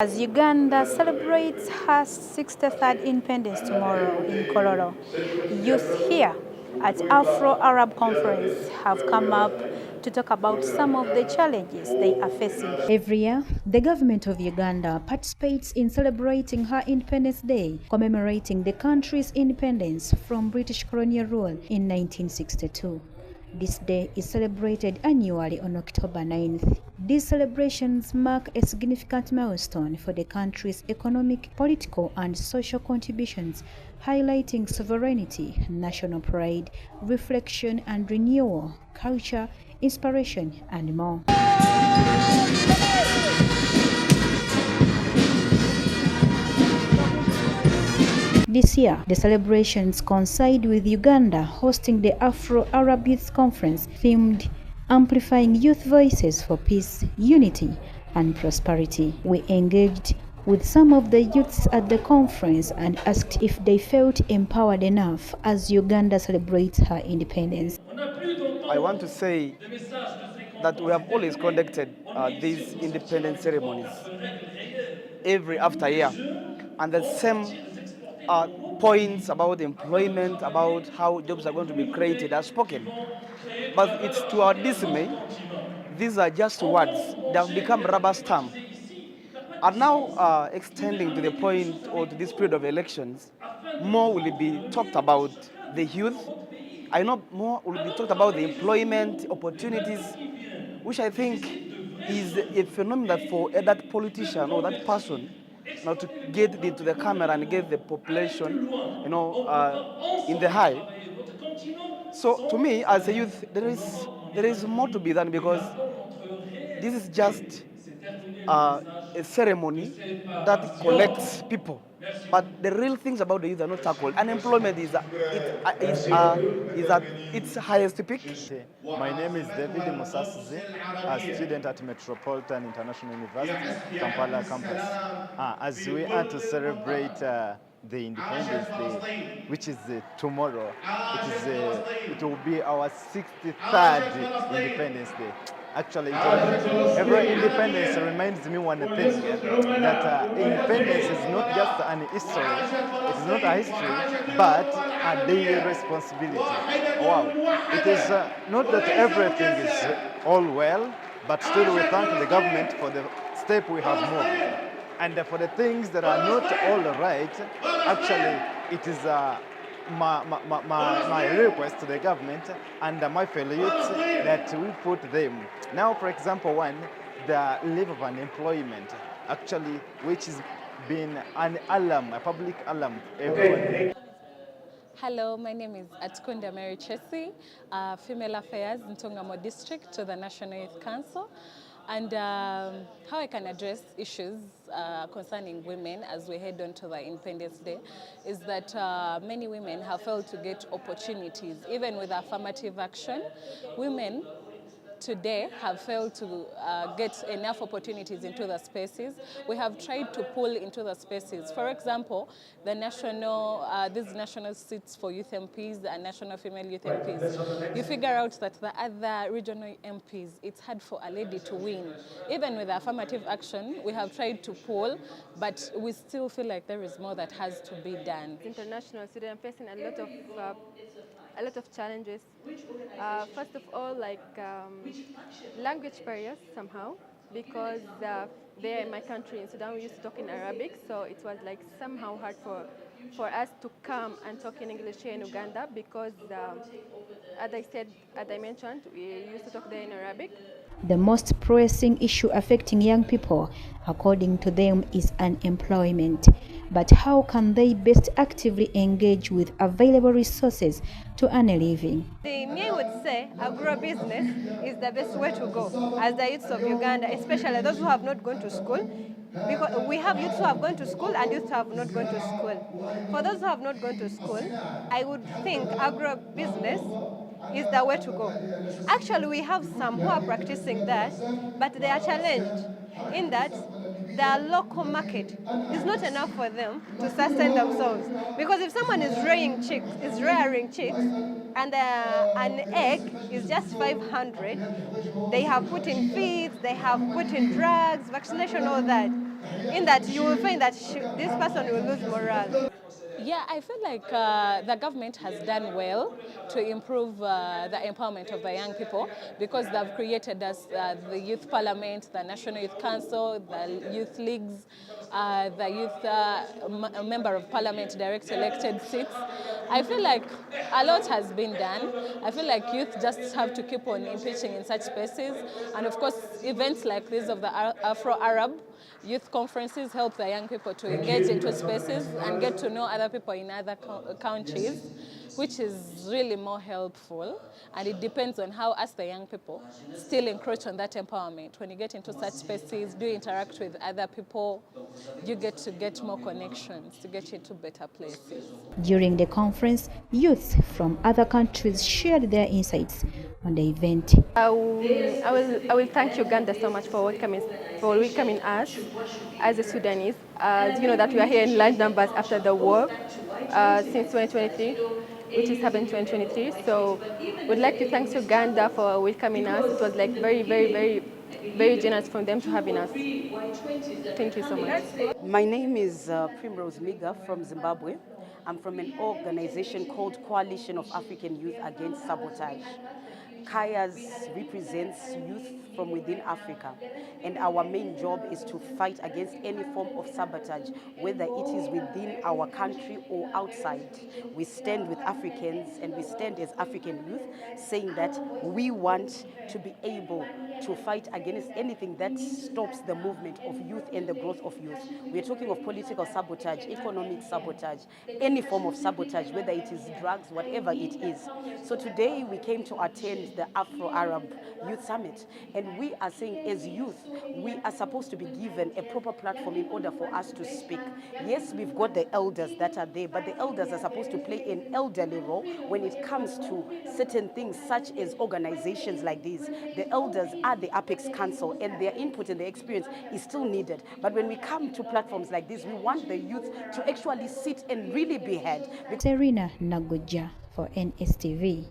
As Uganda celebrates her 63rd independence tomorrow in Colorado, youth here at Afro-Arab Conference have come up to talk about some of the challenges they are facing. Every year, the government of Uganda participates in celebrating her Independence Day, commemorating the country's independence from British colonial rule in 1962. This day is celebrated annually on October 9th. These celebrations mark a significant milestone for the country's economic, political, and social contributions, highlighting sovereignty, national pride, reflection and renewal, culture, inspiration, and more. This year, the celebrations coincide with Uganda hosting the Afro-Arab Youths Conference themed Amplifying Youth Voices for Peace, Unity, and Prosperity. We engaged with some of the youths at the conference and asked if they felt empowered enough as Uganda celebrates her independence. I want to say that we have always conducted these independence ceremonies every after year, and the same points about employment, about how jobs are going to be created are spoken. But it's to our dismay, these are just words. They have become rubber stamp. And now extending to the point or to this period of elections, more will be talked about the youth. I know more will be talked about the employment opportunities, which I think is a phenomenon that for that politician or that person now to get into the camera and get the population, in the high. So to me, as a youth, there is more to be done because this is just a ceremony that collects people. But the real things about the youth are not tackled. Unemployment is at its highest peak. My name is David Musasizi, a student at Metropolitan International University, Kampala campus. As we are to celebrate the Independence Day, which is tomorrow, it will be our 63rd Independence Day. Actually, every independence reminds me one thing, that independence is not just an history, it is not a history, but a daily responsibility. Wow. It is not that everything is all well, but still we thank the government for the step we have moved. And for the things that are not all right, actually, it is my request to the government and my fellow youths that we put them. Now, for example, the leave of unemployment, actually, which has been an alarm, a public alarm for everyone. Hello, my name is Atkunda Mary Chesi, Female Affairs in Tongamo District to the National Youth Council. And how I can address issues concerning women as we head on to the Independence Day is that many women have failed to get opportunities. Even with affirmative action, women today have failed to get enough opportunities into the spaces. We have tried to pull into the spaces. For example, the these national seats for youth MPs and national female youth MPs. You figure out that the other regional MPs, it's hard for a lady to win. Even with affirmative action, we have tried to pull, but we still feel like there is more that has to be done. International students facing a lot of challenges. First of all, like language barriers somehow, because there in my country in Sudan we used to talk in Arabic, so it was like somehow hard for us to come and talk in English here in Uganda because, as I mentioned, we used to talk there in Arabic. The most pressing issue affecting young people, according to them, is unemployment. But how can they best actively engage with available resources to earn a living? Me would say agribusiness is the best way to go as the youths of Uganda, especially those who have not gone to school, because we have youths who have gone to school and youths who have not gone to school. For those who have not gone to school, I would think agribusiness is the way to go. Actually, we have some who are practicing that, but they are challenged in that their local market is not enough for them to sustain themselves. Because if someone is rearing chicks, and an egg is just 500, they have put in feeds, they have put in drugs, vaccination, all that. in that you will find that this person will lose morale. Yeah, I feel like the government has done well to improve the empowerment of the young people because they've created us the Youth Parliament, the National Youth Council, the Youth Leagues, the Youth Member of Parliament direct elected seats. I feel like a lot has been done. I feel like youth just have to keep on impeaching in such spaces. And of course, events like this of the Afro-Arab Youth Conferences help the young people to engage into spaces and get to know other people in other countries, which is really more helpful. And it depends on how us, the young people, still encroach on that empowerment. When you get into such spaces, do interact with other people, you get more connections to get you to better places. During the conference, youth from other countries shared their insights on the event. I will thank Uganda so much for welcoming us as a Sudanese. As you know that we are here in large numbers after the war since 2023, which is happened 2023. So we'd like to thank Uganda for welcoming us. It was like very generous from them to having us. Thank you so much. My name is Primrose Miga from Zimbabwe. I'm from an organization called Coalition of African Youth Against Sabotage. KAYAS represents youth from within Africa, and our main job is to fight against any form of sabotage, whether it is within our country or outside. We stand with Africans and we stand as African youth saying that we want to be able to fight against anything that stops the movement of youth and the growth of youth. We're talking of political sabotage, economic sabotage, any form of sabotage, whether it is drugs, whatever it is. So today we came to attend the Afro-Arab Youth Summit, and we are saying as youth, we are supposed to be given a proper platform in order for us to speak. Yes, we've got the elders that are there, but the elders are supposed to play an elderly role when it comes to certain things such as organizations like these. The elders are the Apex Council, and their input and their experience is still needed. But when we come to platforms like this, we want the youth to actually sit and really be heard. Serena Nagoja for NSTV.